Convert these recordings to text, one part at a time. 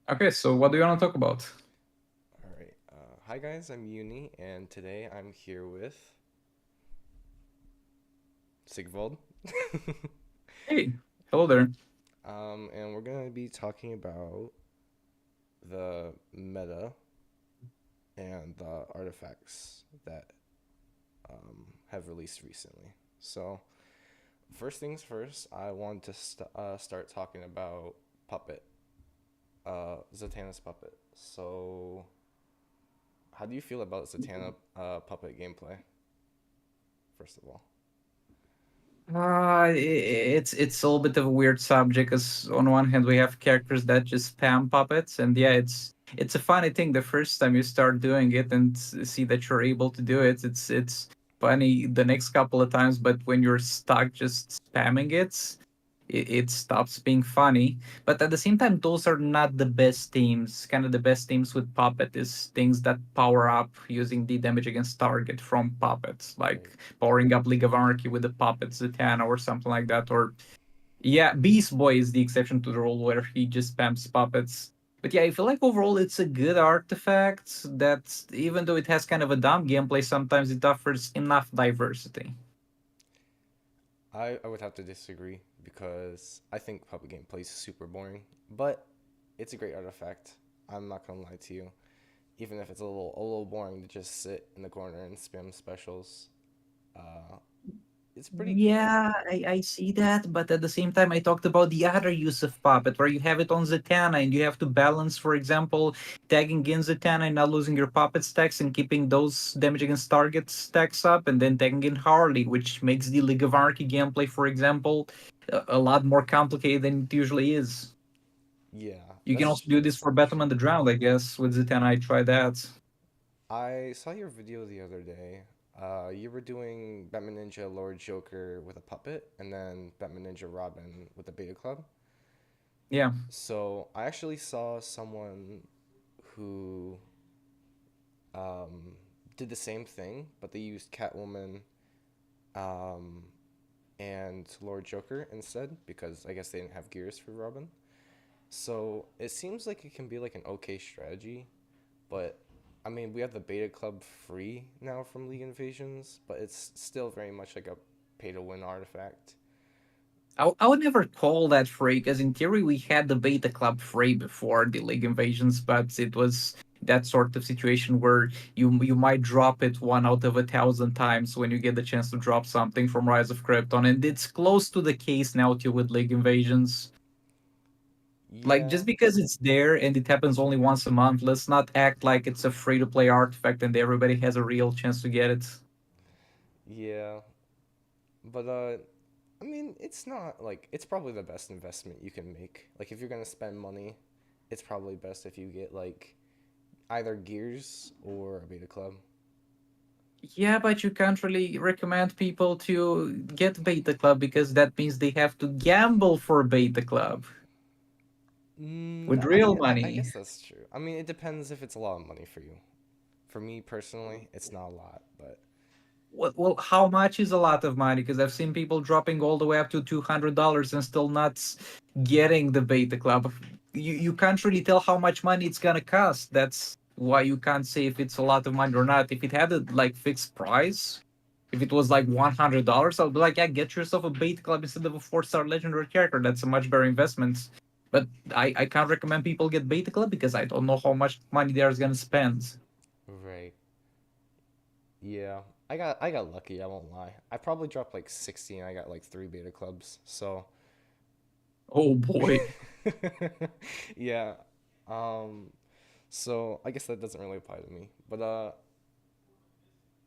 Okay, so what do you want to talk about? All right. Hi guys, I'm Uni, and today I'm here with Sigvald. Hey, hello there. And we're gonna be talking about the meta and the artifacts that have released recently. So, first things first, I want to start talking about Puppet, Zatanna's Puppet. So, how do you feel about Zatanna Puppet gameplay? First of all. It's a little bit of a weird subject because on one hand we have characters that just spam puppets, and yeah, it's a funny thing. The first time you start doing it and see that you're able to do it, it's funny the next couple of times. But when you're stuck just spamming it stops being funny. But at the same time, those are not the best teams. Kind of the best teams with Puppet is things that power up using the damage against target from Puppets, like Right. powering up League of Anarchy with the Puppet Zatanna or something like that. Or yeah, Beast Boy is the exception to the rule where he just spams Puppets. But yeah, I feel like overall it's a good artifact that even though it has kind of a dumb gameplay, sometimes it offers enough diversity. I would have to disagree because I think public gameplay is super boring, but it's a great artifact. I'm not gonna lie to you. Even if it's a little boring to just sit in the corner and spam specials, uh, it's pretty. Yeah, I see that, but at the same time, I talked about the other use of Puppet, where you have it on Zatanna and you have to balance, for example, tagging in Zatanna and not losing your Puppet stacks and keeping those damage against target stacks up, and then tagging in Harley, which makes the League of Anarchy gameplay, for example, a lot more complicated than it usually is. Yeah, You can also do this that's for definitely Batman true. the Drowned, I guess. With Zatanna, I tried that. I saw your video the other day. You were doing Batman Ninja Lord Joker with a puppet, and then Batman Ninja Robin with the Beta Club. Yeah. So I actually saw someone who um, did the same thing, but they used Catwoman um, and Lord Joker instead because I guess they didn't have gears for Robin. So it seems like it can be like an okay strategy, but I mean we have the Beta Club free now from League Invasions, but it's still very much like a pay to win artifact. I would never call that free because in theory we had the beta club free before the league invasions, but it was that sort of situation where you might drop it 1 out of 1,000 times when you get the chance to drop something from Rise of Krypton, and it's close to the case now too with league invasions. Like Yeah, just because it's there and it happens only once a month, let's not act like it's a free to play artifact and everybody has a real chance to get it. yeah, but I mean it's not like it's probably the best investment you can make. Like if you're gonna spend money, it's probably best if you get like either gears or a Beta Club. Yeah, but you can't really recommend people to get Beta Club because that means they have to gamble for Beta Club with I real guess, I money. guess that's true. I mean, it depends if it's a lot of money for you. For me personally, it's not a lot, but Well, how much is a lot of money? Because I've seen people dropping all the way up to $200 and still not getting the Beta Club. You can't really tell how much money it's gonna cost. That's why you can't say if it's a lot of money or not. If it had a like fixed price, if it was like $100, I'll be like, yeah, get yourself a Beta Club instead of a 4-star legendary character. That's a much better investment. But I can't recommend people get Beta Club because I don't know how much money they're gonna spend. right. Yeah. I got lucky, I won't lie. I probably dropped like 60 and I got like 3 Beta Clubs. So, Oh boy. yeah. Um so I guess that doesn't really apply to me. But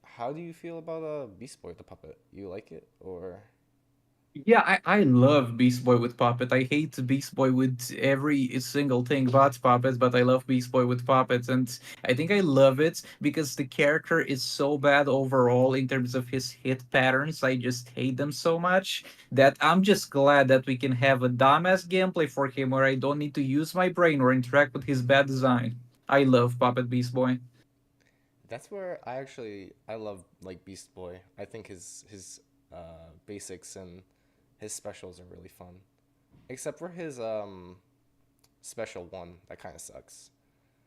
how do you feel about Beast Boy the puppet? You like it or Yeah, I love Beast Boy with Puppet. I hate Beast Boy with every single thing but Puppets, but I love Beast Boy with Puppets. And I think I love it because the character is so bad overall in terms of his hit patterns. I just hate them so much that I'm just glad that we can have a dumbass gameplay for him where I don't need to use my brain or interact with his bad design. I love Puppet Beast Boy. that's where I love like Beast Boy. I think his basics and his specials are really fun. Except for his special one that kind of sucks.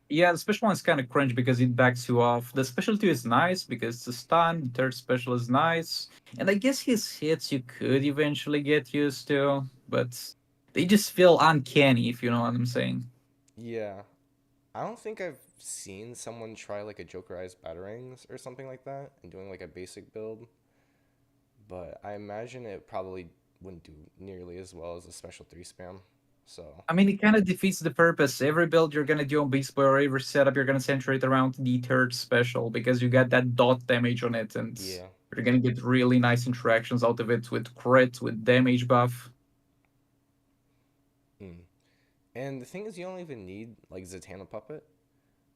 Yeah, the special one's kind of cringe because it backs you off. The special two is nice because it's a stun. The third special is nice, and I guess his hits you could eventually get used to, but they just feel uncanny if you know what I'm saying. Yeah, I don't think I've seen someone try like a Jokerized Batarangs or something like that and doing like a basic build, but I imagine it probably wouldn't do nearly as well as a special 3 spam. So, I mean, it kind of defeats the purpose. Every build you're gonna do on Beast Boy or every setup you're gonna center it around the third special because you got that dot damage on it, and yeah. you're gonna get really nice interactions out of it with crit, with damage buff. Mm. And the thing is, you don't even need like Zatanna Puppet.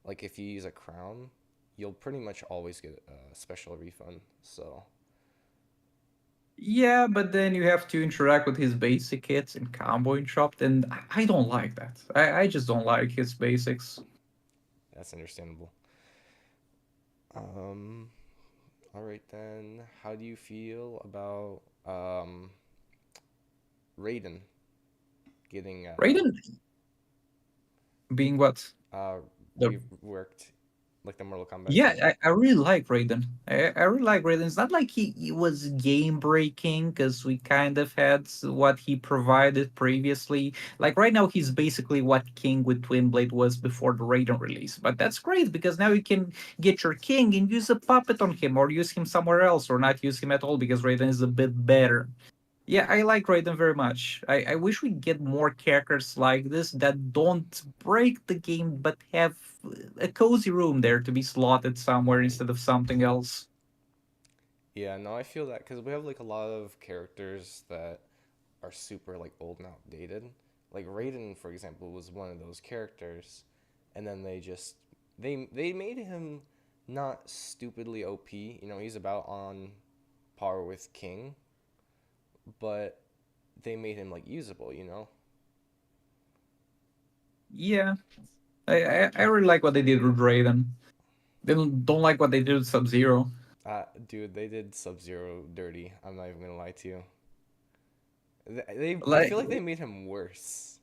Like, if you use a crown, you'll pretty much always get a special refund. So, Yeah, but then you have to interact with his basic hits and combo interrupt, and I don't like that. I just don't like his basics. that's understandable. Um, all right then. How do you feel about Raiden getting Raiden being what? uh The reworked like the Mortal Kombat Yeah, skin? I really like Raiden. I really like Raiden. It's not like he was game breaking because we kind of had what he provided previously. Like right now, he's basically what King with Twin Blade was before the Raiden release. But that's great because now you can get your King and use a puppet on him or use him somewhere else or not use him at all because Raiden is a bit better. Yeah, I like Raiden very much. I wish we get more characters like this that don't break the game but have a cozy room there to be slotted somewhere Right. instead of something else. Yeah, no, I feel that because we have like a lot of characters that are super like old and outdated. Like Raiden, for example, was one of those characters, and then they made him not stupidly OP. You know, he's about on par with King, but they made him like usable. You know, Yeah, I really like what they did with Raiden. They don't like what they did with Sub Zero. dude, they did Sub Zero dirty. I'm not even gonna lie to you. I Like feel like they made him worse.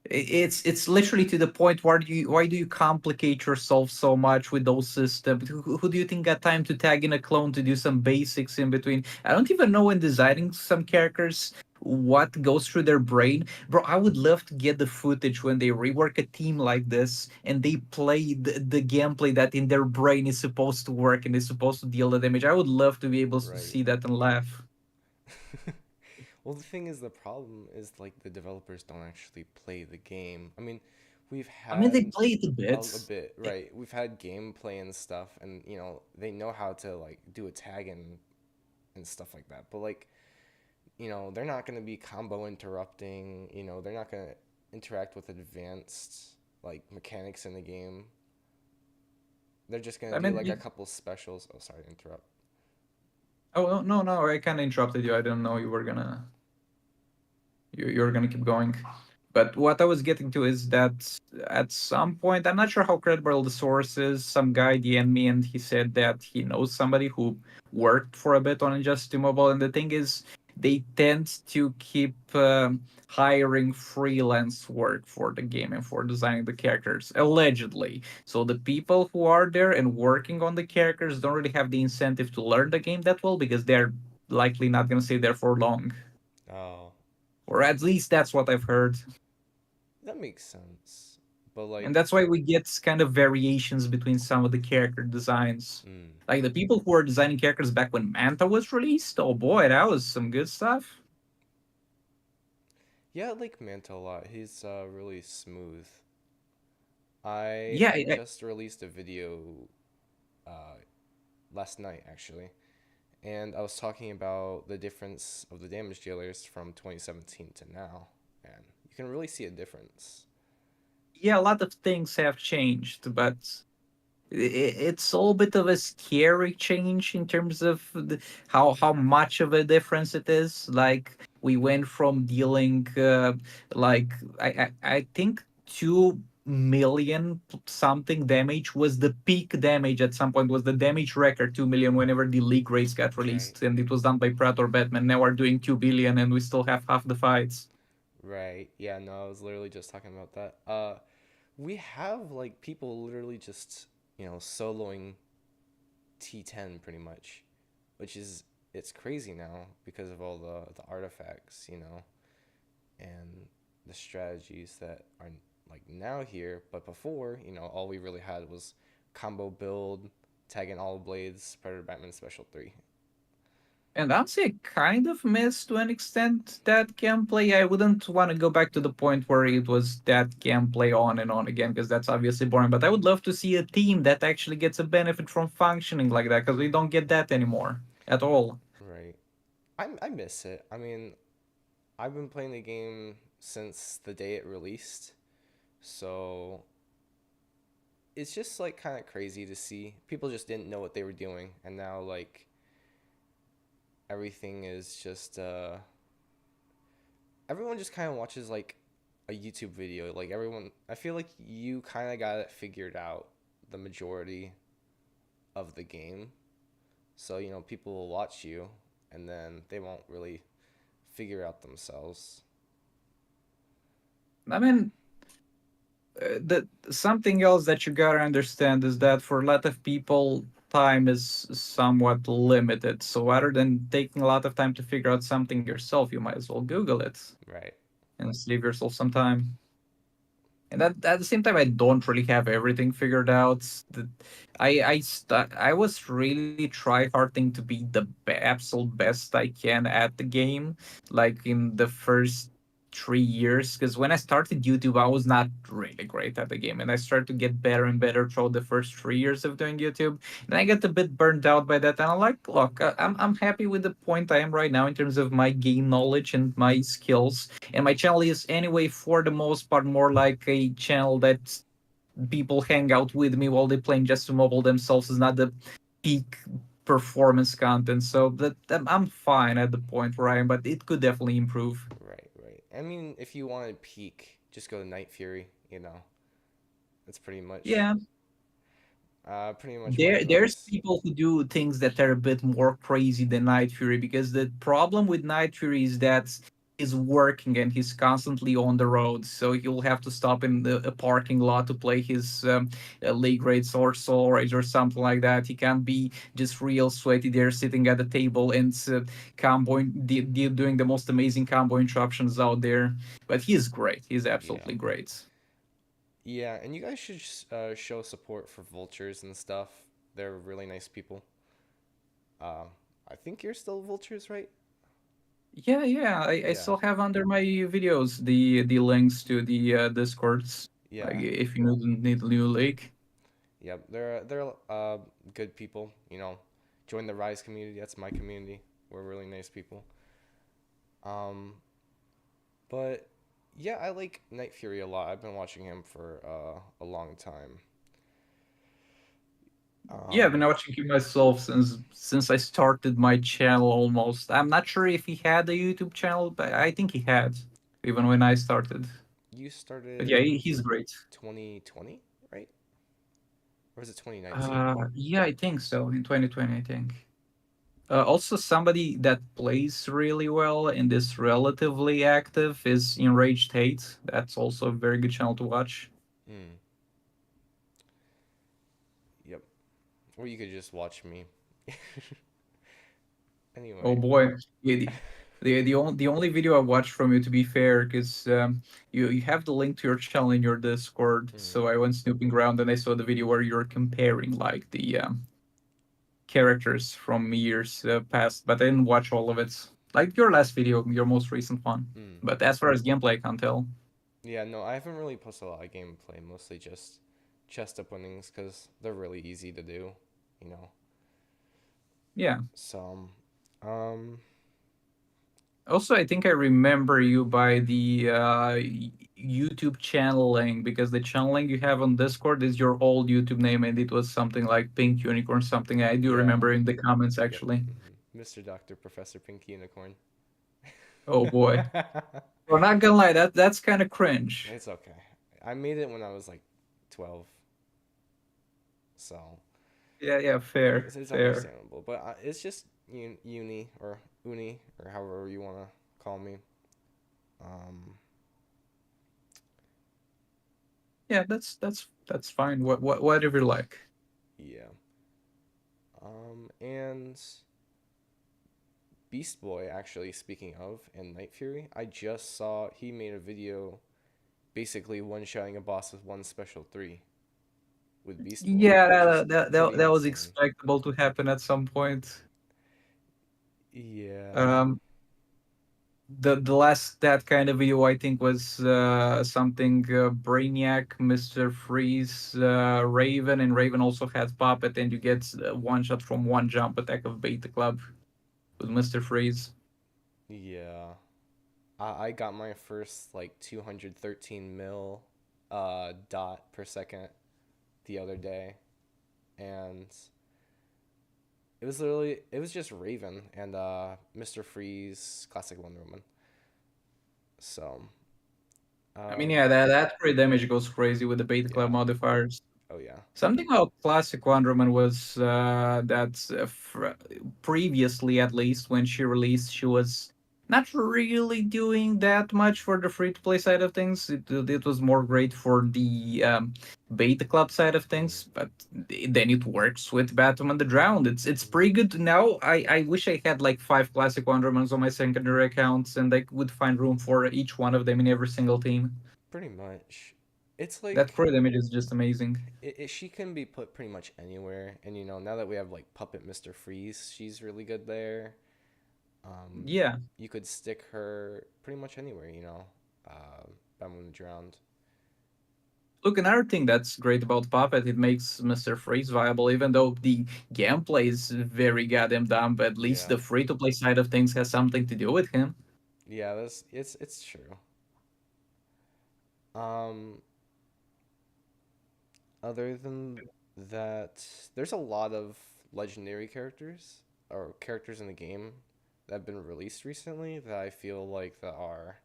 it's literally to the point where why do you complicate yourself so much with those systems? Who do you think got time to tag in a clone to do some basics in between? I don't even know when designing some characters what goes through their brain. Bro, I would love to get the footage when they rework a team like this and they play the gameplay that in their brain is supposed to work and is supposed to deal the damage. I would love to be able to Right. see that and laugh. Well, the thing is, the problem is like the developers don't actually play the game. I mean, we've I mean, they had play it a a bit. bit, right? We've had gameplay and stuff, and you know they know how to like do a tag and stuff like that. But like, you know, they're not gonna be combo interrupting. You know, they're not gonna interact with advanced like mechanics in the game. They're just gonna I do mean, like a couple specials. Oh, sorry to interrupt. oh no, I kind of interrupted you. I didn't know you're gonna keep going. But what I was getting to is that at some point, I'm not sure how credible the source is. Some guy DM'd me and he said that he knows somebody who worked for a bit on Injustice Mobile. And the thing is, they tend to keep hiring freelance work for the game and for designing the characters, allegedly. So the people who are there and working on the characters don't really have the incentive to learn the game that well because they're likely not going to stay there for long. Oh, Or at least that's what I've heard. that makes sense. But And like, that's why we get kind of variations between some of the character designs. mm, Like the people who were designing characters back when Manta was released, oh boy, that was some good stuff. yeah, I like Manta a lot. He's really smooth. I Yeah, just released a video uh, last night actually, and I was talking about the difference of the damage dealers from 2017 to now, and you can really see a difference. yeah, a lot of things have changed, but it's all a bit of a scary change in terms of how much of a difference it is. Like we went from dealing like I think 2 million something damage was the peak damage at some point was the damage record 2 million whenever the league race got Right. released and it was done by Pratt or Batman. Now we're doing 2 billion and we still have half the fights. Right. Yeah, no, I was literally just talking about that. We have like people literally just, soloing T10 pretty much, which is it's crazy now because of all the artifacts, and the strategies that are like now here. But before, all we really had was combo build, tagging all blades, Predator Batman Special 3. And honestly, I kind of miss to an extent that gameplay. I wouldn't want to go back to the point where it was that gameplay on and on again, because that's obviously boring. But I would love to see a team that actually gets a benefit from functioning like that, because we don't get that anymore at all. Right. I miss it. I mean, I've been playing the game since the day it released, so it's just like kind of crazy to see. People just didn't know what they were doing, and now like everything is just everyone just kind of watches like a YouTube video. Like everyone, I feel like you kind of got it figured out the majority of the game. So, people will watch you and then they won't really figure out themselves. I mean, the something else that you gotta understand is that for a lot of people, time is somewhat limited. So rather than taking a lot of time to figure out something yourself, you might as well Google it Right. and save yourself some time. And at the same time, I don't really have everything figured out. I was really tryharding to be the absolute best I can at the game, like in the first 3 years. Because when I started YouTube, I was not really great at the game, and I started to get better and better throughout the first 3 years of doing YouTube. And I got a bit burnt out by that, and I'm like, look, I'm happy with the point I am right now in terms of my game knowledge and my skills, and my channel is anyway for the most part more like a channel that people hang out with me while they're playing just to mobile themselves. Is not the peak performance content, so that I'm fine at the point where I am, but it could definitely improve. Right, right. I mean, if you want to peak, just go to Night Fury, That's Yeah, pretty much my there's advice. people who do things that are a bit more crazy than Night Fury, because the problem with Night Fury is that he's working and he's constantly on the road, so he'll have to stop in a parking lot to play his league raids or soul raids or something like that. He can't be just real sweaty there sitting at the table and doing the most amazing combo interruptions out there. But he's great. He's Yeah. absolutely great. Yeah, and you guys should show support for vultures and stuff. They're really nice people. Uh, I think you're still vultures, right? Yeah, yeah. I Yeah. still have under my videos the links to the discords. Like Yeah. if you need a new link. Yep. They're good people. Join the Rise community. That's my community. We're really nice people. Um, but yeah, I like Night Fury a lot. I've been watching him for a long time. Yeah, I've been Um, watching him myself since I started my channel almost. I'm not sure if he had a YouTube channel, but I think he had even when I started. you But yeah, started he's great. 2020, right? Or was it 2019? Yeah, I think so. In 2020, I think. Also, somebody that plays really well and is relatively active is Enraged Hate. That's also a very good channel to watch. Hmm. Yep. Or you could just watch me. Oh Anyway. boy, yeah, the only video I watched from you, to be fair, because you have the link to your channel in your Discord, Hmm. so I went snooping around and I saw the video where you're comparing like the characters from years past, but I didn't watch all of it. Like your last video, your most recent one. Hmm. But as far as gameplay, I can't tell. Yeah, no, I haven't really posted a lot of gameplay, mostly just chest openings because they're really easy to do, you know. Yeah. So, um, Also, I think I remember you by the YouTube channeling, because the channeling you have on Discord is your old YouTube name, and it was something like Pink Unicorn something. I do yeah, remember in the comments yep, actually. Mr. Doctor Professor Pink Unicorn. Oh boy, we're not gonna lie, that's kind of cringe. It's okay. I made it when I was like 12, so Yeah, yeah, fair, it's fair. understandable. But it's just uni or uni or however you want to call me. Um, Yeah, that's fine. Whatever you like. Yeah. And Beast Boy, actually, speaking of, and Night Fury, I just saw he made a video basically one shotting a boss with one special three with Beast Boy, Yeah, which is pretty that was insane. expectable to happen at some point. Yeah. Um, the last that kind of video I think was something Brainiac, Mister Freeze, Raven, and Raven also has Puppet, and you get one shot from one jump attack of Beta Club with Mister Freeze. Yeah. I got my first like 213 mil dot per second the other day, and it was just Raven and Mr. Freeze classic Wonder Woman. So I mean, um yeah, that crit damage goes crazy with the Beta Club yeah. modifiers. Oh yeah. Something about classic Wonder Woman was that previously, at least when she released, she was not really doing that much for the free to play side of things. It was more great for the beta club side of Mm. things, but then it works with Batman the Drowned. It's pretty good now. I wish I had like five classic Wonder Womans on my secondary accounts, and I would find room for each one of them in every single team. Pretty much. It's That like crit damage is just amazing. she can be put pretty much anywhere, and now that we have like Puppet Mr. Freeze, she's really good there. Um, Yeah. you could stick her pretty much anywhere, Batman the Drowned. Look, another thing that's great about Puppet, it makes Mr. Freeze viable, even though the gameplay is very goddamn dumb, but at least Yeah. the free to play side of things has something to do with him. Yeah, that's it's true. Um, Other than that, there's a lot of legendary characters or characters in the game that have been released recently that I feel like that are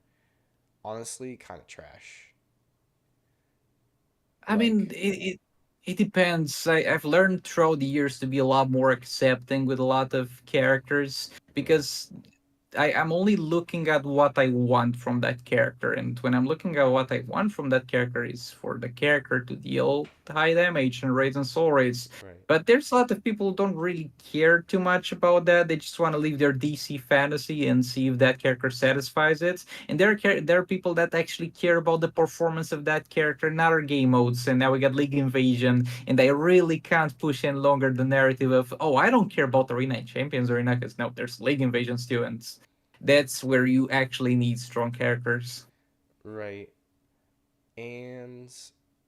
honestly kind of trash. I mean, Like, it depends. I've learned throughout the years to be a lot more accepting with a lot of characters mm, because I'm only looking at what I want from that character, and when I'm looking at what I want from that character is for the character to deal high damage and raise and soul rates. right, But there's a lot of people who don't really care too much about that. They just want to live their DC fantasy and see if that character satisfies it. And there are people that actually care about the performance of that character in other game modes. And now we got League Invasion, and I really can't push any longer the narrative of, oh, I don't care about Arena Champions Arena, because no, there's League Invasions too, and that's where you actually need strong characters. right. And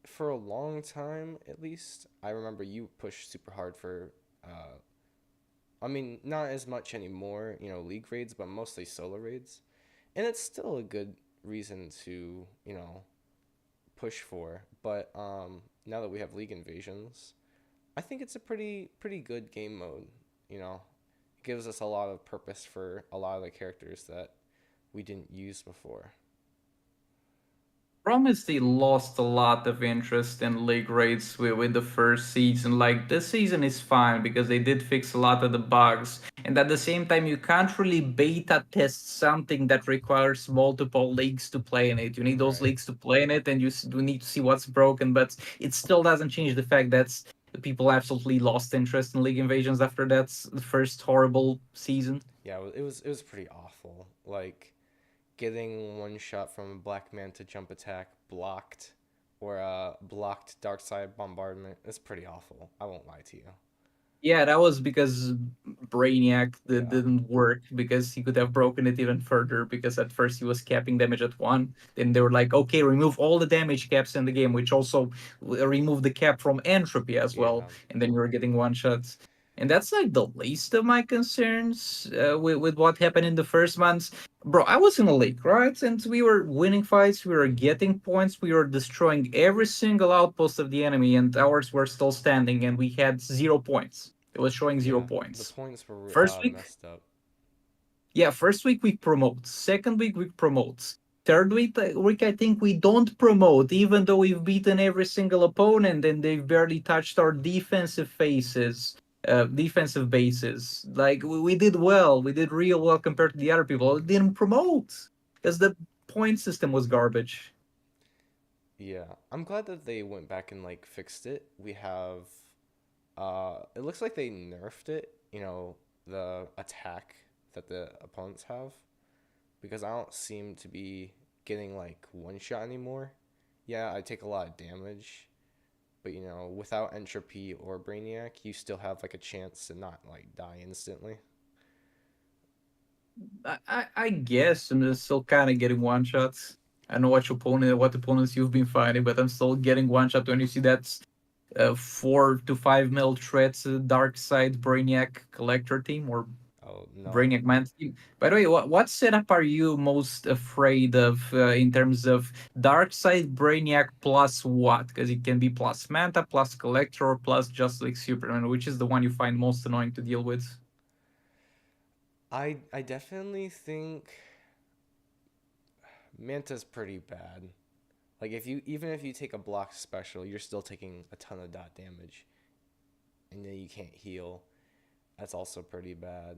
for a long time, at least, I remember you pushed super hard for. I mean, not as much anymore, league raids, but mostly solo raids, and it's still a good reason to, push for. But now that we have league invasions, I think it's a pretty good game mode. It gives us a lot of purpose for a lot of the characters that we didn't use before. Problem is they lost a lot of interest in league raids with the first season. Like this season is fine because they did fix a lot of the bugs. And at the same time, you can't really beta test something that requires multiple leagues to play in it. You need those Right. leagues to play in it, and you need to see what's broken. But it still doesn't change the fact that people absolutely lost interest in League Invasions after that first horrible season. Yeah, it was pretty awful. Like getting one shot from a black man to jump attack blocked, or blocked dark side bombardment is pretty awful. I won't lie to you. Yeah, that was because Brainiac Yeah. didn't work because he could have broken it even further because at first he was capping damage at one. Then they were like, okay, remove all the damage caps in the game, which also remove the cap from entropy as well. Yeah. And then you were getting one shots. And that's like the least of my concerns with what happened in the first months. Bro, I was in a league, right? And we were winning fights, we were getting points, we were destroying every single outpost of the enemy, and ours were still standing, and we had 0 points. It was showing zero Yeah. The points. points were First week, messed up. yeah, first week we promote. Second week we promote. Third week I think we don't promote, even though we've beaten every single opponent and they've barely touched our defensive bases. Like we did well, we did real well compared to the other people. We didn't promote because the point system was garbage. Yeah, I'm glad that they went back and like fixed it. We have it looks like they nerfed it, the attack that the opponents have because I don't seem to be getting like one shot anymore. Yeah, I take a lot of damage, but without entropy or brainiac, you still have like a chance to not like die instantly. I guess I'm just still kind of getting one shots. I know what opponents you've been fighting, but I'm still getting one shot when you see that 4 to 5 mil threats Dark Side Brainiac Collector team or Oh no. Brainiac Man team. By the way, what setup are you most afraid of in terms of Dark Side Brainiac plus what? Because it can be plus Manta, plus Collector, or plus just like Superman. Which is the one you find most annoying to deal with? I definitely think Manta's pretty bad. Like if you take a block special, you're still taking a ton of dot damage, and then you can't heal. That's also pretty bad.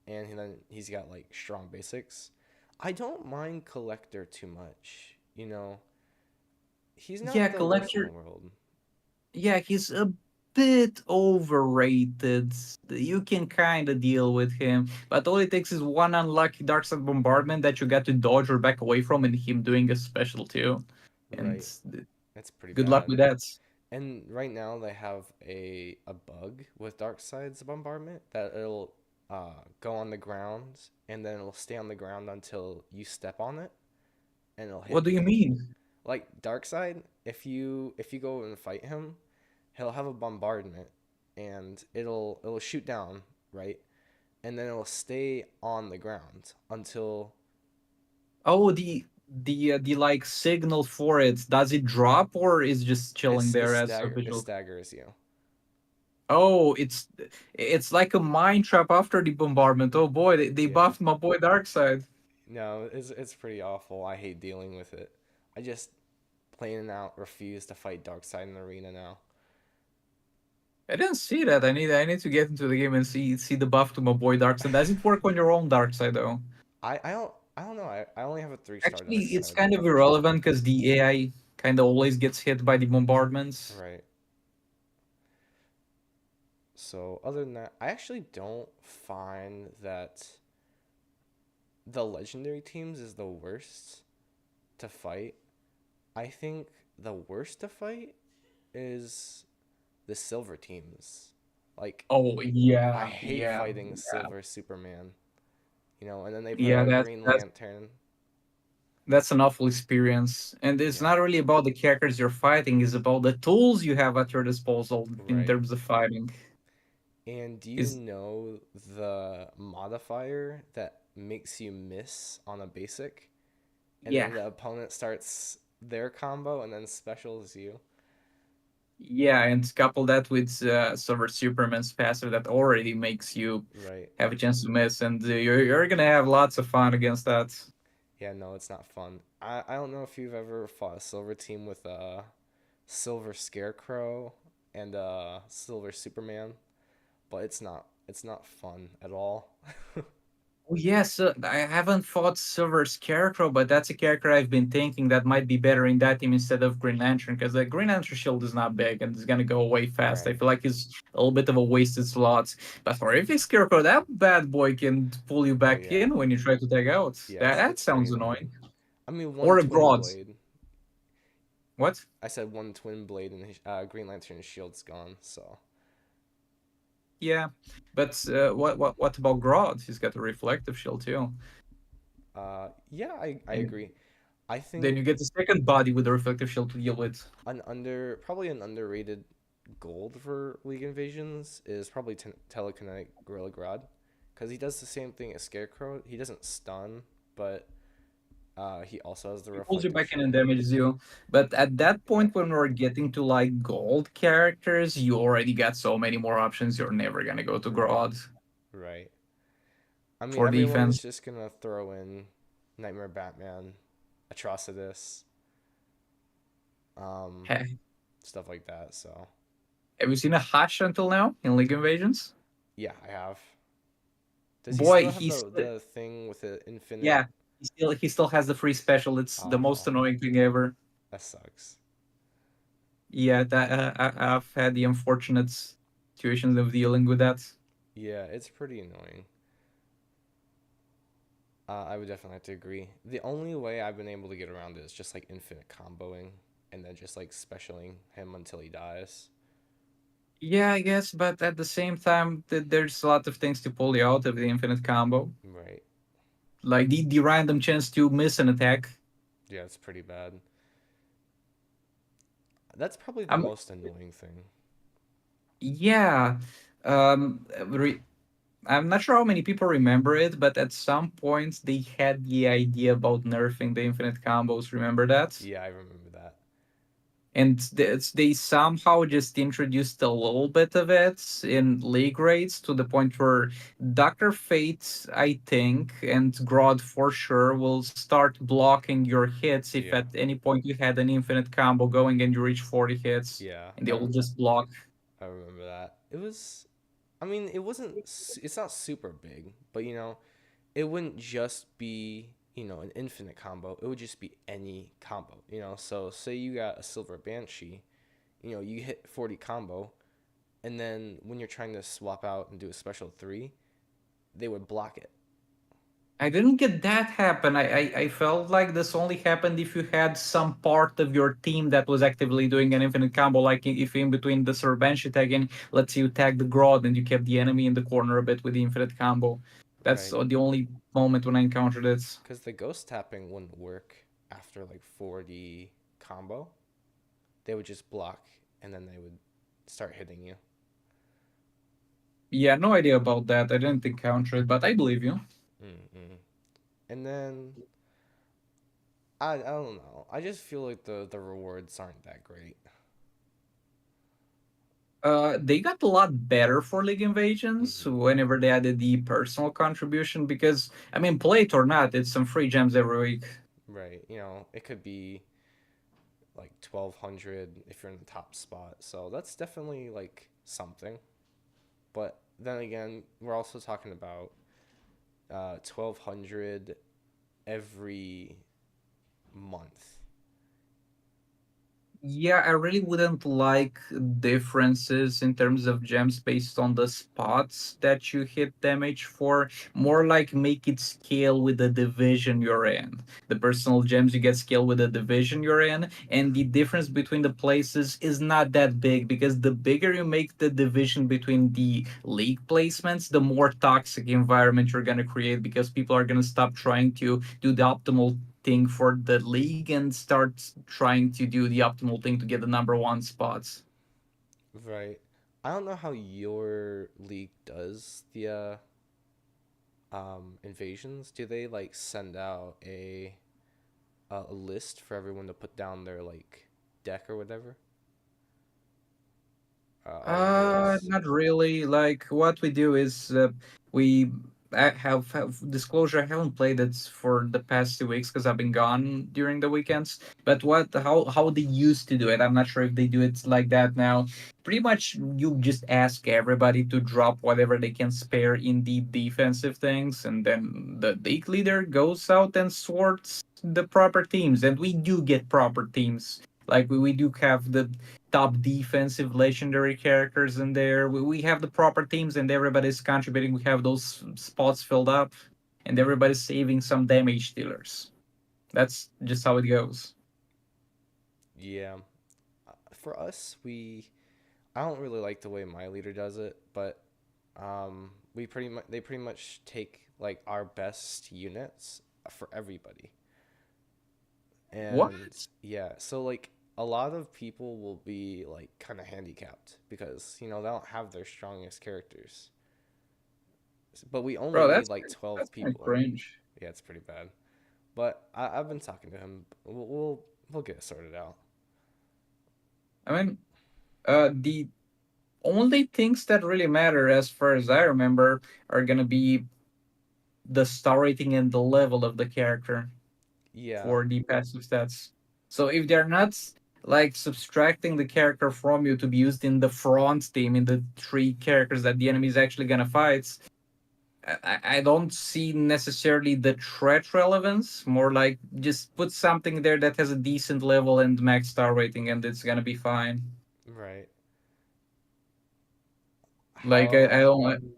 And then he's got like strong basics. I don't mind Collector too much. He's Yeah, not the worst in the Collector. world. Yeah, he's a bit overrated. You can kind of deal with him, but all it takes is one unlucky dark side bombardment that you got to dodge or back away from, and him doing a special too. And Right. That's pretty good luck bad. with that. And right now they have a bug with Darkseid's bombardment that it'll go on the ground and then it'll stay on the ground until you step on it and it'll hit What do you you. mean? Like Darkseid, if you go and fight him, he'll have a bombardment and it'll shoot down, right? And then it'll stay on the ground until Oh, the like signal for it. Does it drop or is just chilling there as a it visual? staggers you. Oh, it's like a mine trap after the bombardment. Oh boy, they Yeah. buffed my boy Darkseid. No, it's pretty awful. I hate dealing with it. I just plain and out refuse to fight Darkseid in the arena now. I didn't see that. I need to get into the game and see the buff to my boy Darkseid. Does it work on your own Darkseid though? I don't know. I only have a 3-star Actually, it's Darkseid. kind of irrelevant because the AI kind of always gets hit by the bombardments. Right. So other than that, I actually don't find that the legendary teams is the worst to fight. I think the worst to fight is the silver teams. Like Oh I yeah, hate yeah, fighting yeah, Silver Superman, and then they put yeah. out That's Green that's Lantern. that's an awful experience, and it's Yeah, not really about the characters you're fighting; it's about the tools you have at your disposal in right. terms of fighting. And do you Is know the modifier that makes you miss on a basic? And then Yeah, the opponent starts their combo and then specials you. yeah, and couple that with Silver Superman's passive that already makes you Right. have a chance to miss, and you're gonna have lots of fun against that. Yeah, no, it's not fun. I don't know if you've ever fought a silver team with a silver scarecrow and a silver Superman, but it's not fun at all. Oh, yes, I haven't fought Silver Scarecrow, but that's a character I've been thinking that might be better in that team instead of Green Lantern, because the Green Lantern shield is not big and it's gonna go away fast. I Right. feel like it's a little bit of a wasted slot. But for Horrific Scarecrow, that bad boy can pull you Oh back yeah. in when you try to tag out. Yeah, That it's pretty sounds annoying. annoying. I mean, one Or a twin Grodd. blade. What? I said one twin blade and Green Lantern's shield's gone. So, Yeah, but what about Grodd? He's got a reflective shield too, yeah, I and agree. I then you think get the second body with the reflective shield to deal with. probably an underrated gold for League Invasions is probably telekinetic Gorilla Grodd, because he does the same thing as Scarecrow. He doesn't stun, but he also has the He pulls you reflective back in and shield. damages you. But at that Yeah, point, when we're getting to like gold characters, you already got so many more options. You're never gonna go to right, Grodd right. I mean, for everyone's defense. just gonna throw in Nightmare Batman, Atrocitus, um, Hey, stuff like that. So have you seen a Hush until now in League Invasions? yeah, I have. Does he Boy, still have he's the thing with the infinite? yeah, he still has the free special. It's the most Oh, annoying thing ever. That sucks. Yeah, I've had the unfortunate situations of dealing with that. Yeah, it's pretty annoying. I would definitely have to agree. The only way I've been able to get around it is just like infinite comboing and then just like specialing him until he dies. Yeah, I guess, but at the same time, there's a lot of things to pull you out of the infinite combo, Right. like the random chance to miss an attack. Yeah, it's pretty bad. That's probably the I'm most annoying thing. Yeah, I'm not sure how many people remember it, but at some point they had the idea about nerfing the infinite combos. Remember that? Yeah, I remember that. And they somehow just introduced a little bit of it in league rates to the point where Dr. Fate, I think, and Grodd for sure will start blocking your hits if Yeah. at any point you had an infinite combo going and you reach 40 hits, Yeah, and they will just block. I remember that. It was, I mean, it wasn't, it's not super big, but it wouldn't just be, an infinite combo. It would just be any combo. So say you got a silver banshee, you hit 40 combo, and then when you're trying to swap out and do a special three, they would block it. I didn't get that happen. I felt like this only happened if you had some part of your team that was actively doing an infinite combo, like if in between the Serbanshi tagging, let's say you tag the Grodd and you kept the enemy in the corner a bit with the infinite combo. That's Right. the only moment when I encountered it. Because the ghost tapping wouldn't work after like 40 combo. They would just block and then they would start hitting you. Yeah, no idea about that. I didn't encounter it, but I believe you. Mm-mm. And then I don't know. I just feel like the rewards aren't that great. They got a lot better for League Invasions Mm-hmm. whenever they added the personal contribution because, I mean, play it or not, it's some free gems every week. Right. It could be like 1200 if you're in the top spot. So that's definitely like something. But then again, we're also talking about 1200 every month. Yeah, I really wouldn't like differences in terms of gems based on the spots that you hit damage for. More like make it scale with the division you're in. The personal gems you get scale with the division you're in, and the difference between the places is not that big because the bigger you make the division between the league placements, the more toxic environment you're gonna create because people are gonna stop trying to do the optimal thing for the league and start trying to do the optimal thing to get the number one spots. Right. I don't know how your league does the invasions. Do they like send out a list for everyone to put down their like deck or whatever? All of those. Not really. Like what we do is we have disclosure. I haven't played it for the past 2 weeks because I've been gone during the weekends. But what how they used to do it, I'm not sure if they do it like that now. Pretty much, you just ask everybody to drop whatever they can spare in the defensive things, and then the league leader goes out and sorts the proper teams, and we do get proper teams. Like we do have the top defensive legendary characters in there. We have the proper teams and everybody's contributing. We have those spots filled up and everybody's saving some damage dealers. That's just how it goes. Yeah. For us, I don't really like the way my leader does it, but we pretty much they pretty much take like our best units for everybody. What? And yeah, so like a lot of people will be like kind of handicapped because they don't have their strongest characters. But we only Bro, need like that's 12 kind of people. cringe. Yeah, it's pretty bad. But I've been talking to him. We'll get it sorted out. I mean, the only things that really matter as far as I remember are gonna be the star rating and the level of the character Yeah, for the passive stats. So if they're not like subtracting the character from you to be used in the front team in the three characters that the enemy is actually gonna fight, I don't see necessarily the threat relevance. More like just put something there that has a decent level and max star rating, and it's gonna be fine. Right. Like I How don't,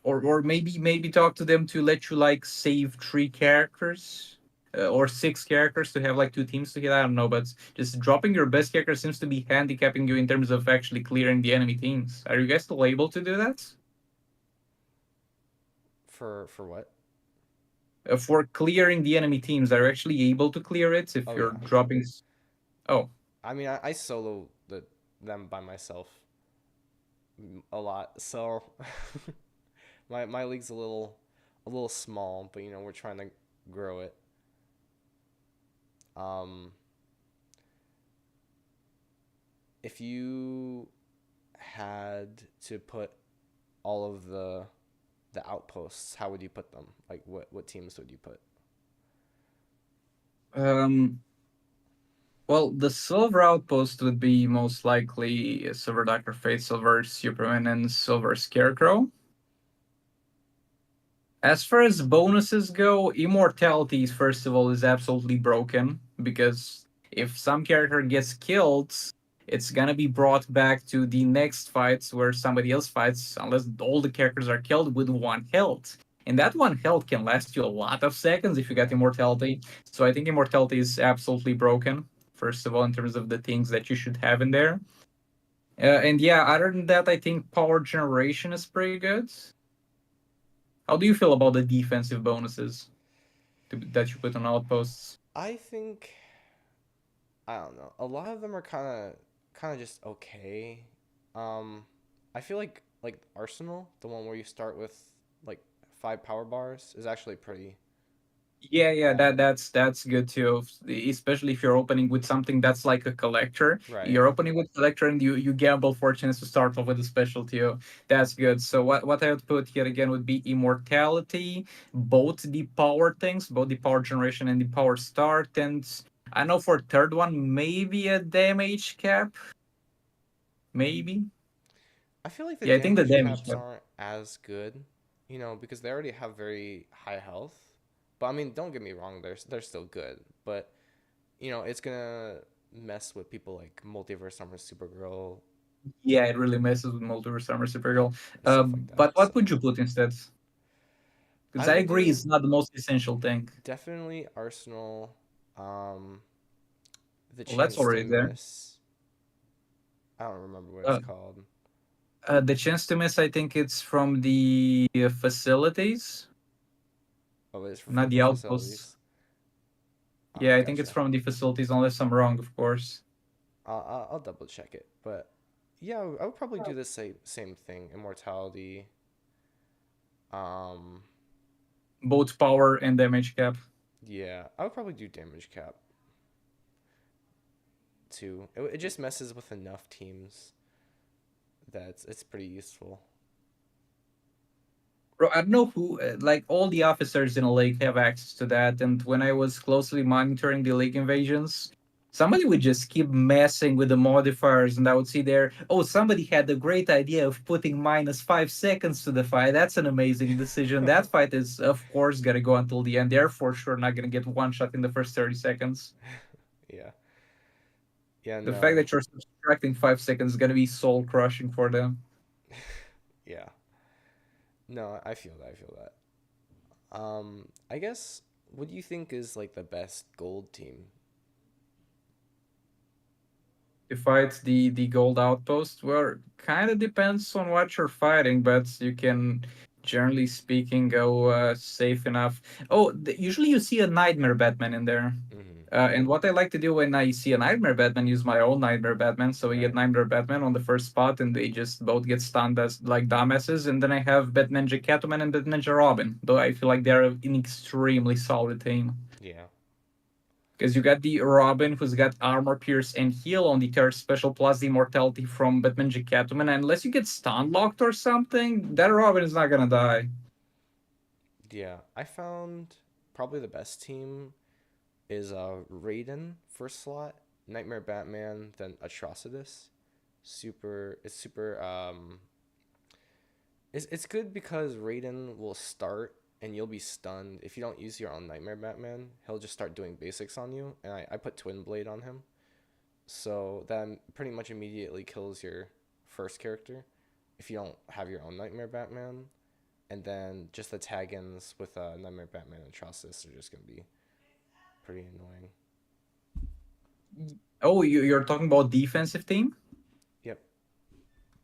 or maybe talk to them to let you like save 3 characters. Or 6 characters to have like 2 teams together. I don't know, but just dropping your best character seems to be handicapping you in terms of actually clearing the enemy teams. Are you guys still able to do that? for what? For clearing the enemy teams, are you actually able to clear it if Oh you're yeah. dropping? Oh, I mean, I solo them by myself a lot. So my league's a little small, but you know, we're trying to grow it. Um if you had to put all of the outposts, how would you put them? Like what teams would you put? um, well, the Silver Outpost would be most likely Silver Doctor Fate, Silver Superman, and Silver Scarecrow. As far as bonuses go, immortality, first of all, is absolutely broken because if some character gets killed, it's gonna be brought back to the next fights where somebody else fights, unless all the characters are killed with 1 health. And that 1 health can last you a lot of seconds if you got Yeah. immortality. So I think immortality is absolutely broken, first of all, in terms of the things that you should have in there. And yeah, other than that, I think power generation is pretty good. How do you feel about the defensive bonuses that you put on outposts? I think I don't know. A lot of them are kind of just okay. Um, I feel like Arsenal, the one where you start with like 5 power bars, is actually pretty Yeah, yeah, bad. that's good too. Especially if you're opening with something that's like a collector. Right. You're opening with collector and you gamble for a chance to start off with a special too. That's good. So what I would put here again would be immortality, both the power things, both the power generation and the power start, and I know for third one maybe a damage cap, maybe. I feel like the Yeah, I think the damage damage caps cap. aren't as good, you know, because they already have very high health. But I mean, don't get me wrong, they're still good. But you know, it's gonna mess with people like Multiverse Summer Supergirl Yeah, it really messes with Multiverse Summer Supergirl. and stuff like that. But what would So you put instead? Because I I would agree, do it's not the most essential thing. definitely Arsenal, um, the Well, that's chance to already there. miss. I don't remember what it's Uh, called. the chance to miss, I think it's from the facilities, Oh, it's not from the the outposts. facilities. Yeah, I think it's Gotcha. from the facilities, unless I'm wrong, of course. I'll double check it, but yeah, I would probably do the same thing. Immortality. Um, Both power and damage cap. yeah, I would probably do damage cap too. It just messes with enough teams that it's pretty useful. Bro, I don't know who, like all the officers in a league have access to that. And when I was closely monitoring the league invasions, somebody would just keep messing with the modifiers, and I would see there, oh, somebody had the great idea of putting -5 seconds to the fight. That's an amazing decision. That fight is, of course, gonna go until the end. They're for sure not gonna get one shot in the first 30 seconds. Yeah. Yeah. The fact No. that you're subtracting 5 seconds is gonna be soul crushing for them. Yeah. No, I feel that. I feel that. I guess what do you think is like the best gold team? To fight the gold outpost, well, kind of depends on what you're fighting, but you can generally speaking go safe enough. Oh, usually you see a nightmare batman in there. Mm-hmm. And what I like to do when I see a nightmare batman, use my own nightmare batman, so we get Right. nightmare batman on the first spot and they just both get stunned as like dumbasses, and then I have batninja catwoman and batninja robin, though I feel like they're an extremely solid team. Yeah. Because you got the Robin, who's got armor, pierce, and heal on the third special, plus the immortality from Batman Catwoman. And unless you get stun locked or something, that Robin is not gonna die. Yeah. I found probably the best team is Raiden first slot, Nightmare Batman, then Atrocitus. Super. It's super. It's good because Raiden will start and you'll be stunned. If you don't use your own Nightmare Batman, he'll just start doing basics on you. And I put Twin Blade on him. So that pretty much immediately kills your first character if you don't have your own Nightmare Batman. And then just the tag-ins with Nightmare Batman and Atrocitus are just going to be pretty annoying. Oh, you're talking about defensive team? Yep.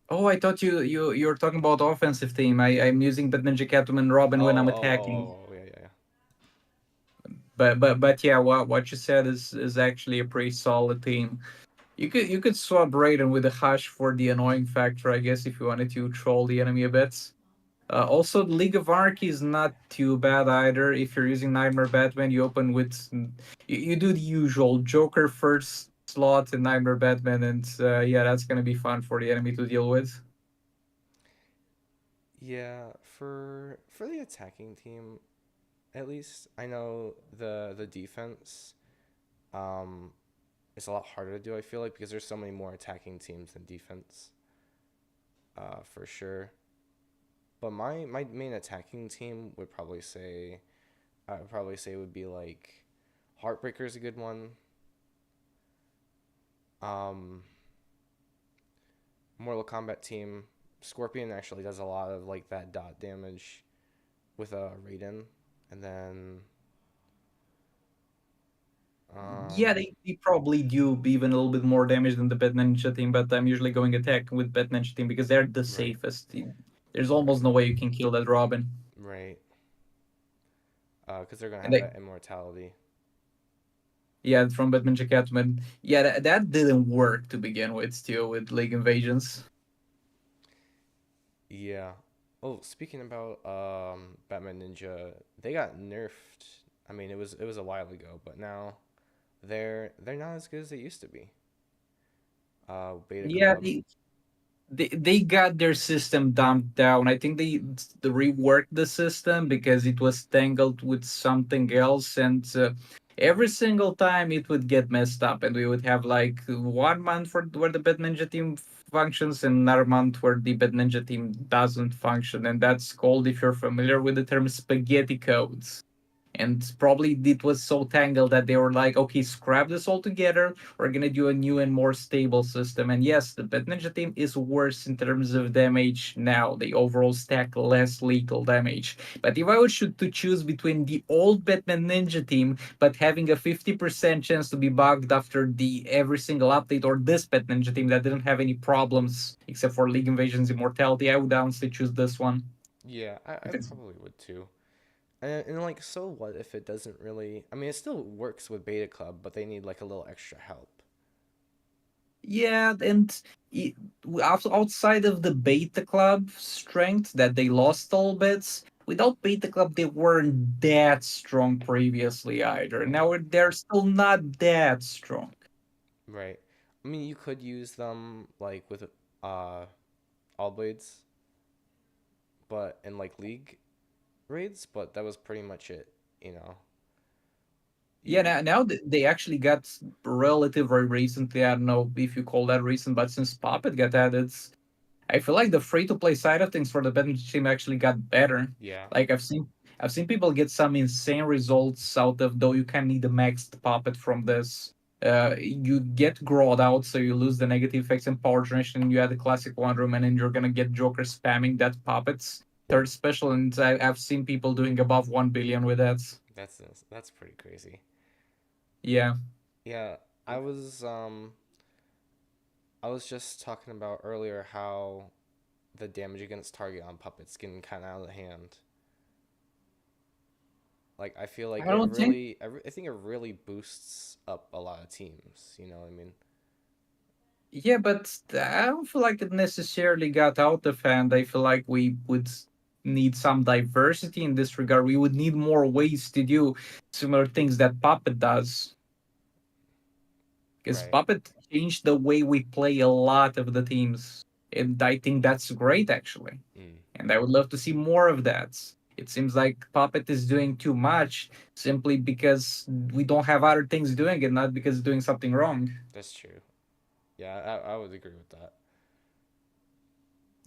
Oh, I thought you're talking about offensive team. I'm using Bat Ninja Catwoman Robin when I'm attacking. Yeah, yeah, yeah. But yeah, what you said is actually a pretty solid team. You could swap Raiden with a Hush for the annoying factor, I guess, if you wanted to troll the enemy a bit. Also, League of Anarchy is not too bad either. If you're using Nightmare Batman, you open with you do the usual Joker first slot and Nightmare Batman, and yeah, that's gonna be fun for the enemy to deal with. Yeah, for the attacking team, at least I know the defense um is a lot harder to do. I feel like because there's so many more attacking teams than defense, for sure. But my main attacking team would probably say I would probably say would be like Heartbreaker's a good one. Um, Mortal Kombat team. Scorpion actually does a lot of like that dot damage with a Raiden, and then Yeah, um, they probably do even a little bit more damage than the Bat Ninja team, but I'm usually going attack with Bat Ninja team because they're the right, safest team. There's right, almost no way you can kill that Robin. right, because they're gonna And have they, that immortality. yeah, from Bat Ninja Catwoman. Yeah, that didn't work to begin with, still, with League Invasions. Yeah. Oh, speaking about Batman Ninja, they got nerfed. I mean, it was a while ago, but now they're not as good as they used to be. Beta Yeah, Club. they got their system dumped down. I think they reworked the system because it was tangled with something else, and every single time it would get messed up, and we would have like 1 month where the Bad Ninja team functions, and another month where the Bad Ninja team doesn't function, and that's called, if you're familiar with the term, spaghetti codes. And probably it was so tangled that they were like, okay, scrap this all together. We're gonna do a new and more stable system. And yes, the Bat Ninja team is worse in terms of damage now. They overall stack less lethal damage. But if I would should to choose between the old Batman Ninja team, but having a 50% chance to be bugged after the every single update, or this Bat Ninja team that didn't have any problems except for League Invasion's immortality, I would honestly choose this one. Yeah, I If it's probably would too. And like, so what if it doesn't really? I mean, it still works with Beta Club, but they need like a little extra help. Yeah, and outside of the Beta Club strength that they lost a little bit, without Beta Club they weren't that strong previously either. Right, Now they're still not that strong. right. I mean, you could use them like with uh all blades, but in like League raids, but that was pretty much it. You know, Yeah, you now they actually got relatively recently. I don't know if you call that recent, but since Puppet got added, I feel like the free to play side of things for the betting team actually got better. yeah, Like I've seen people get some insane results out of, though you can need a maxed puppet from this. You get growed out, so you lose the negative effects and power generation, and you add the classic one room, and then you're gonna get Joker spamming that puppet's third special, and I've seen people doing above 1 billion with that. that's pretty crazy. Yeah. Yeah, I was um I was just talking about earlier how the damage against target on puppets getting kind of out of hand. Like I feel like I don't think I think it really boosts up a lot of teams. You know what I mean? Yeah, but I don't feel like it necessarily got out of hand. I feel like we would need some diversity in this regard. We would need more ways to do similar things that Puppet does. Because Right. Puppet changed the way we play a lot of the teams. And I think that's great, actually. Mm, And I would love to see more of that. It seems like Puppet is doing too much simply because we don't have other things doing it, not because it's doing something wrong. that's true. Yeah, I would agree with that.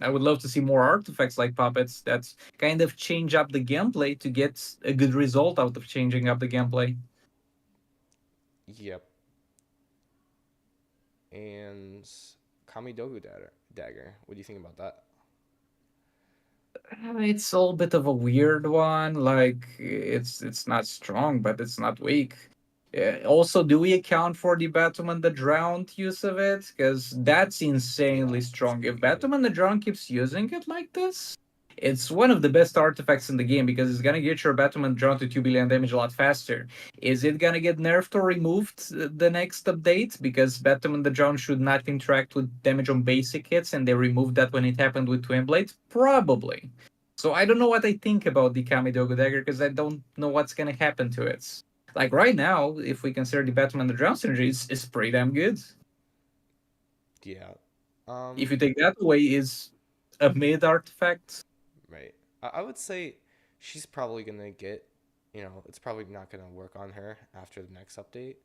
I would love to see more artifacts like puppets that kind of change up the gameplay to get a good result out of changing up the gameplay. Yep. And Kamidogu dagger. What do you think about that? It's all bit of a weird one. Like it's not strong, but it's not weak. Also, do we account for the Batman the Drowned use of it? Because that's Yeah, insanely that's strong. pretty If good. Batman the Drowned keeps using it like this, it's one of the best artifacts in the game because it's gonna get your Batman Drowned to 2 billion damage a lot faster. Is it gonna get nerfed or removed the next update? Because Batman the Drowned should not interact with damage on basic hits, and they removed that when it happened with Twin Blade? Probably. So I don't know what I think about the Kamidogo dagger because I don't know what's gonna happen to it. Like right now, if we consider the Batman the Drown synergy, it's pretty damn good. Yeah. If you Um, take that away, is a mid artifact. right. I would say she's probably gonna get, it's probably not gonna work on her after the next update.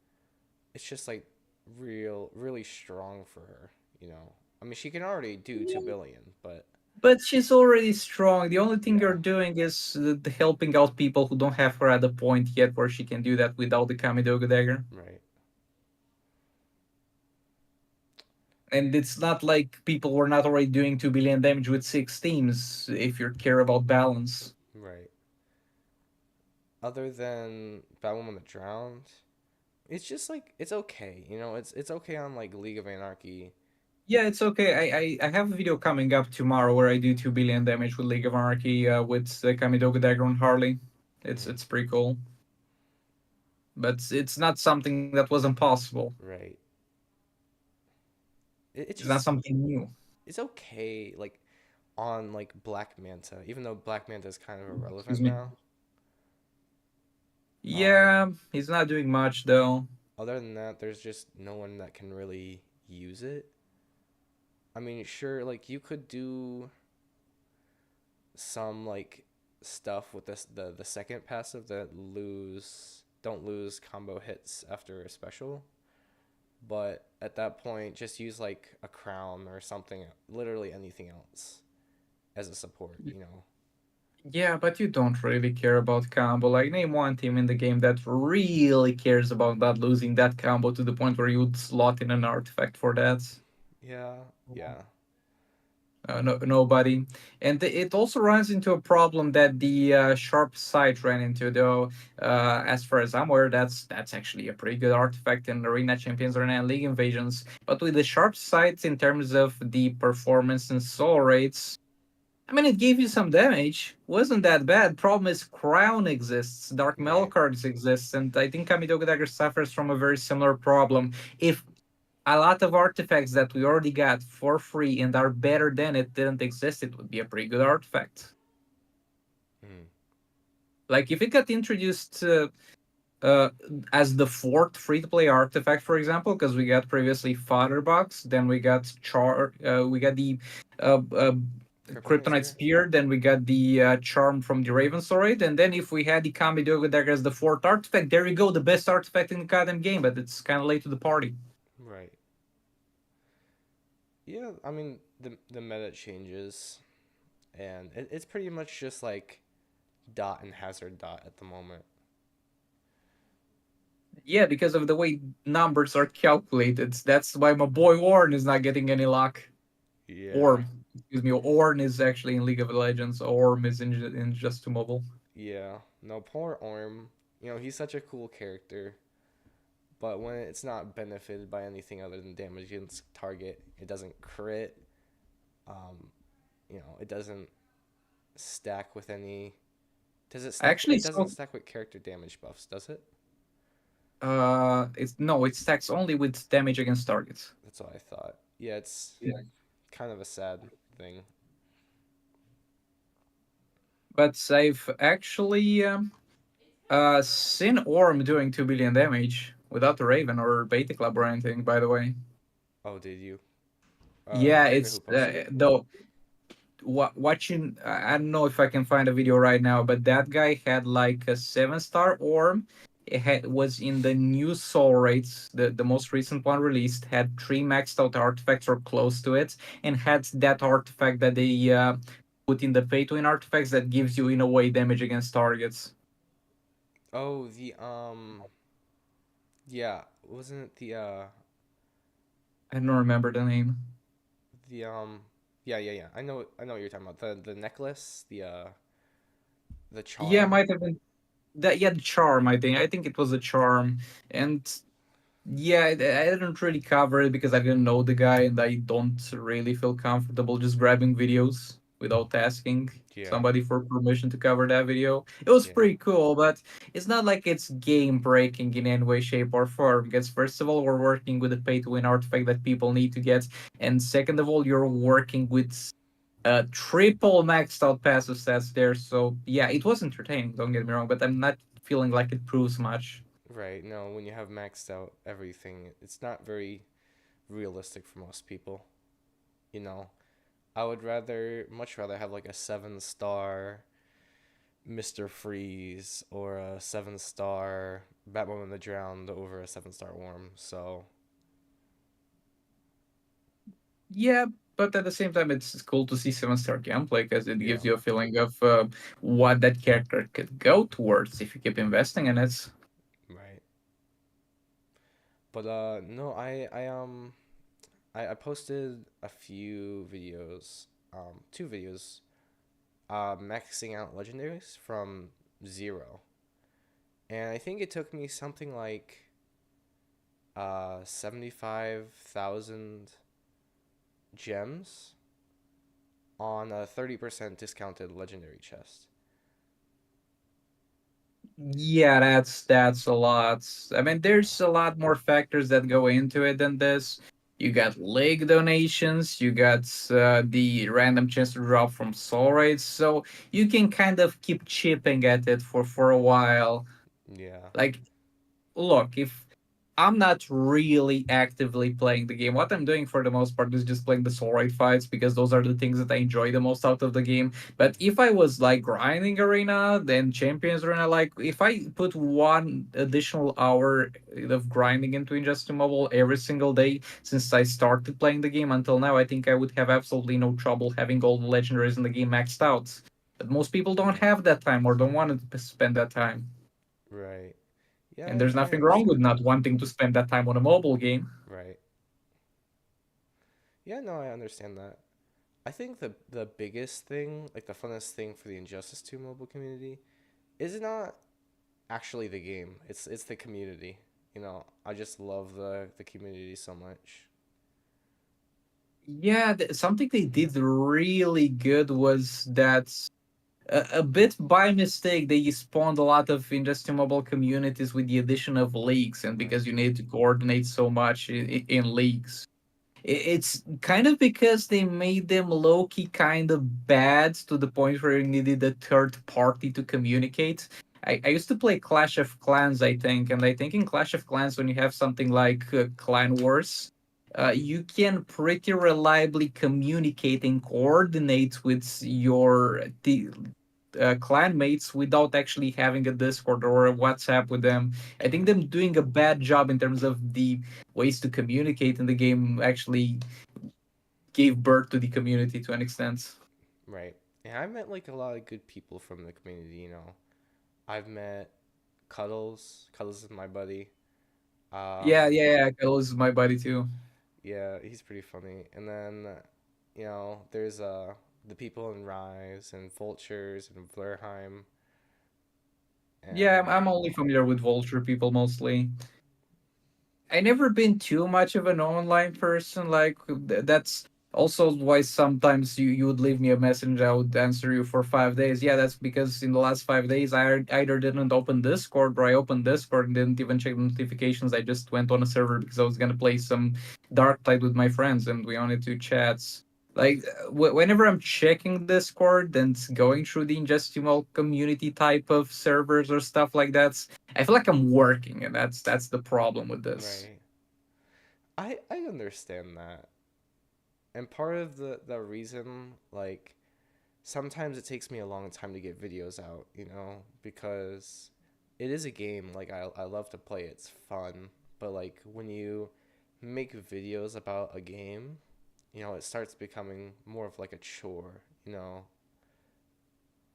It's just like really strong for her, you know. I mean, she can already do 2 billion, but But she's already strong. The only thing you're yeah, doing is the helping out people who don't have her at the point yet where she can do that without the Kamidogo dagger. right, And it's not like people were not already doing 2 billion damage with 6 teams if you care about balance. right. Other than Batwoman that drowned, it's just like it's okay, it's okay on like League of Anarchy. Yeah, it's okay. I have a video coming up tomorrow where I do 2 billion damage with League of Anarchy with the Kamidogo dagger on Harley. Mm, It's pretty cool. But it's not something that was impossible. right. It It's not just something new. it's okay like on like Black Manta, even though Black Manta is kind of Excuse irrelevant me. now. Yeah, Um, he's not doing much though. Other than that, there's just no one that can really use it. I mean, sure, like you could do some like stuff with the second passive that don't lose combo hits after a special, but at that point, just use like a crown or something, literally anything else as a support. Yeah, but you don't really care about combo. Like, name one team in the game that really cares about not losing that combo to the point where you would slot in an artifact for that. Yeah, yeah, No, nobody. And it also runs into a problem that the sharp sight ran into, though. As far as I'm aware, that's actually a pretty good artifact in Arena Champions Arena and League Invasions. But with the sharp sights in terms of the performance and soul rates, I mean, it gave you some damage. Wasn't that bad. Problem is, Crown exists, Dark Metal right. Cards exists, and I think Kamidoga Dagger suffers from a very similar problem. If a lot of artifacts that we already got for free and are better than it didn't exist, it would be a pretty good artifact. Mm, Like if it got introduced uh, as the fourth free-to-play artifact, for example, because we got previously Fodder Box, then we got the uh, Kryptonite Kryptonite Spear. Spear, then we got the Charm from the Raven Sword, and then if we had the Kamidogo Dagger as the fourth artifact, there you go, the best artifact in the goddamn game, but it's kind of late to the party. Right. Yeah, I mean the meta changes, and it's pretty much just like dot and hazard dot at the moment. Yeah, because of the way numbers are calculated. That's why my boy Orn is not getting any luck. Yeah, Orm, excuse me. Orn is actually in League of Legends. Orm is in Just to Mobile. yeah. No, poor Orm. He's such a cool character, but when it's not benefited by anything other than damage against target, it doesn't crit. Um, it doesn't stack with any. Does it I stack? actually It doesn't saw. stack with character damage buffs, does it? It's no, it stacks only with damage against targets. That's what I thought. Yeah, it's Yeah. kind of a sad thing. But I've actually seen Orm doing 2 billion damage without the Raven or Beta Club or anything. By the way, Oh, did you? I yeah, forget who it's posted it. though watching. I don't know if I can find a video right now, but that guy had like a 7-star Orm was in the new soul rates. The most recent one released had three maxed out artifacts or close to it, and had that artifact that they put in the pay to win artifacts that gives you in a way damage against targets. Oh, yeah, wasn't it I don't remember the name. the yeah, yeah, yeah. I know what you're talking about. The necklace, the Yeah, charm. might have been that. Yeah, the charm. I think it was a charm, and yeah, I didn't really cover it because I didn't know the guy, and I don't really feel comfortable just grabbing videos without asking Yeah, somebody for permission to cover that video. It was yeah, pretty cool, but it's not like it's game breaking in any way, shape, or form. Because first of all, we're working with a pay to win artifact that people need to get, and second of all, you're working with triple maxed out passive stats there. So yeah, it was entertaining. Don't get me wrong, but I'm not feeling like it proves much. right. No, when you have maxed out everything, it's not very realistic for most people. You know, I would much rather have like a 7-star Mr. Freeze or a 7-star Batwoman the Drowned over a 7-star Worm. So, Yeah, but at the same time, it's cool to see seven-star gameplay because it yeah, gives you a feeling of what that character could go towards if you keep investing in it. right. But no, I posted a few videos, two videos, maxing out legendaries from zero. And I think it took me something like 75,000 gems on a 30% discounted legendary chest. Yeah, that's a lot. I mean, there's a lot more factors that go into it than this. You got league donations, you got the random chance to drop from soul rates, so you can kind of keep chipping at it for a while. Yeah, Like look, if I'm not really actively playing the game, what I'm doing for the most part is just playing the soul rate fights because those are the things that I enjoy the most out of the game. But if I was like grinding arena, then champions arena, like if I put one additional hour of grinding into Injustice Mobile every single day since I started playing the game until now, I think I would have absolutely no trouble having all the legendaries in the game maxed out. But most people don't yeah, have that time or don't want to spend that time. right. Yeah, And there's I nothing wrong with understand not that. wanting to spend that time on a mobile game. Right. Yeah, no, I understand that. I think the biggest thing, like the funnest thing for the Injustice 2 mobile community, is not actually the game. It's the community. You know, I just love the community so much. Yeah, something they did really good was that a bit by mistake they spawned a lot of industry mobile communities with the addition of leagues, and Right. because you need to coordinate so much in leagues. It's kind of because they made them low key kind of bad to the point where you needed a third party to communicate. I used to play Clash of Clans, I think, and I think in Clash of Clans, when you have something like Clan Wars, you can pretty reliably communicate and coordinate with your clan mates without actually having a Discord or a WhatsApp with them. I think Right. them doing a bad job in terms of the ways to communicate in the game actually gave birth to the community to an extent. Right. And I met like a lot of good people from the community, you know. I've met Cuddles. Cuddles is my buddy. Yeah, Um, yeah, yeah. Carlos is my buddy too. yeah, he's pretty funny. And then, you know, there's the people in Rise and Vultures and Blurheim Yeah, and I'm only familiar with Vulture people mostly. I never been too much of an online person. Like that's also why sometimes you would leave me a message, I would answer you for 5 days. Yeah, that's because in the last 5 days I either didn't open Discord or I opened Discord and didn't even check notifications. I just went on a server because I was gonna play some Dark Tide with my friends and we only do chats. Like whenever I'm checking Discord and going through the Ingestimal community type of servers or stuff like that, I feel like I'm working, and that's the problem with this. right. I understand that. And part of the reason sometimes it takes me a long time to get videos out, you know, because it is a game. Like I love to play. It's fun. But like when you make videos about a game, it starts becoming more of like a chore, I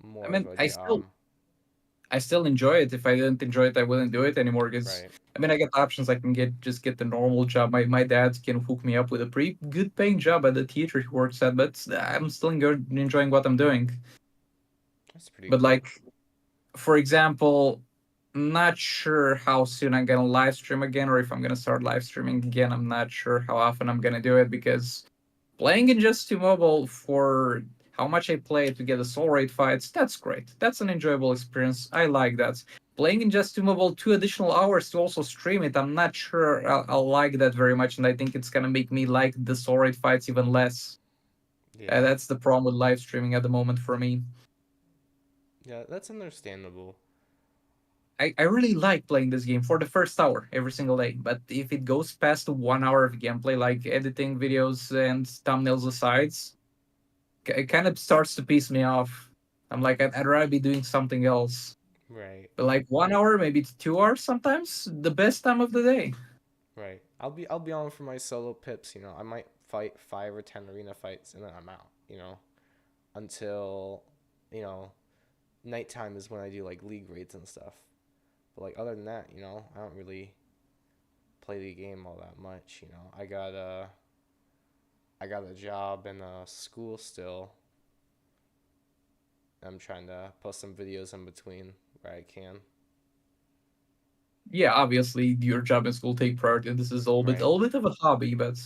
more of mean, a I job. still I still enjoy it. If I didn't enjoy it, I wouldn't do it anymore. Because Right. I mean, I get options. I can get the normal job. My dad can hook me up with a pretty good paying job at the theater he works at. But I'm still enjoying what I'm doing. That's pretty But cool. like, for example, not sure how soon I'm gonna live stream again, or if I'm gonna start live streaming again. I'm not sure how often I'm gonna do it because playing in just 2 mobile for how much I play to get the soul rate fights, that's great. That's an enjoyable experience. I like that. Playing in just 2 mobile 2 additional hours to also stream it, I'm not sure I'll like that very much, and I think it's gonna make me like the soul rate fights even less. Yeah. That's the problem with live streaming at the moment for me. Yeah, that's understandable. I really like playing this game for the first hour every single day, but if it goes past 1 hour of gameplay, like editing videos and thumbnails asides, it kind of starts to piss me off. I'm like, I'd rather be doing something else. Right. But like 1 hour, maybe 2 hours sometimes, the best time of the day. Right. I'll be on for my solo pips, I might fight 5 or 10 arena fights and then I'm out, until, you know, nighttime is when I do like league raids and stuff. But like other than that, I don't really play the game all that much, I got a job and a school still. I'm trying to post some videos in between where I can. Yeah, obviously your job and school take priority. This is a Right? little bit of a hobby, but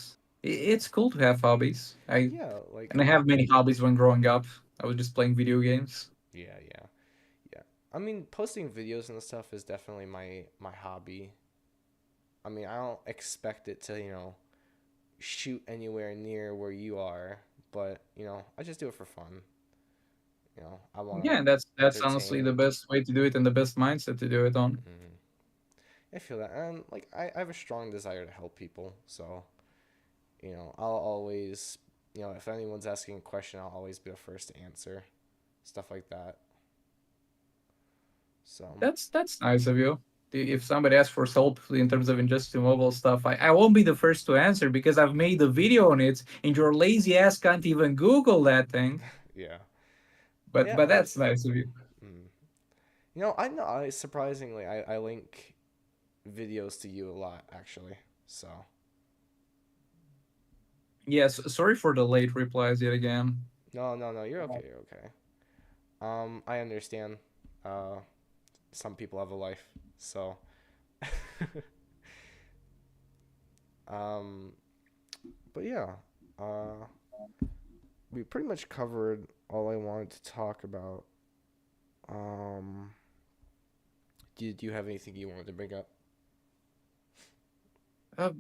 it's cool to have hobbies. Yeah, like I have many hobbies when growing up. I was just playing video games. yeah, yeah. Yeah. I mean, posting videos and stuff is definitely my hobby. I mean, I don't expect it to, shoot anywhere near where you are, but, I just do it for fun. I want to Yeah, that's honestly the entertain. best way to do it and the best mindset to do it on. Hmm. I feel that. And, like, I have a strong desire to help people. So, I'll always, if anyone's asking a question, I'll always be the first to answer. Stuff like that. So, That's nice of you. If somebody asks for help in terms of ingesting mobile stuff, I won't be the first to answer because I've made a video on it, and your lazy ass can't even Google that thing. yeah. But Yeah, but that's nice of you. mm. I know, surprisingly, I link videos to you a lot, actually. So, Yes, sorry for the late replies yet again. no, no, no, you're okay, you're okay. I understand. Uh, some people have a life, so. um, but yeah, uh, we pretty much covered all I wanted to talk about. Um, do you have anything you wanted to bring up? Uh,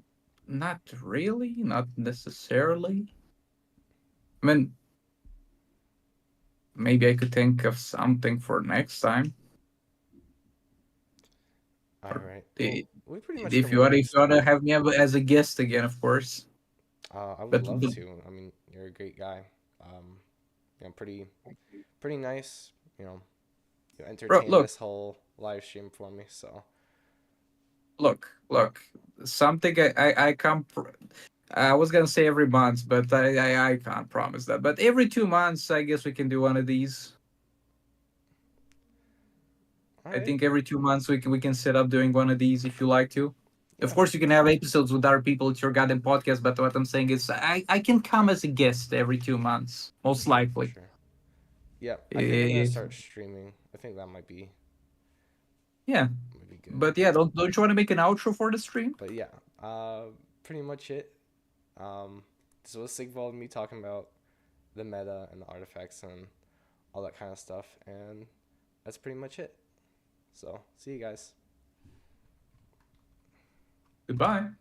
Not really, not necessarily. I mean, maybe I could think of something for next time. All Or right. Well, i- we pretty much if covered if most you of wanna it. have me as a guest again, of course. I would love But to. I mean, you're a great guy. Um, pretty nice. You know, you bro, entertained look, this whole live stream for me. So, look. Something I can't. I was gonna say every month, but I can't promise that. But every 2 months, I guess we can do one of these. all I right. think every 2 months we can set up doing one of these if you like to. Of Yeah, course, you can have episodes with other people. It's your goddamn podcast. But what I'm saying is, I can come as a guest every 2 months, for most sure, for likely. sure. Yeah, I think I'm gonna Eh, start streaming. I think that yeah, might be good. but yeah, don't you want to make an outro for the stream? But yeah, pretty much it. This was Sigvald and me talking about the meta and the artifacts and all that kind of stuff, and that's pretty much it. So, see you guys. Goodbye.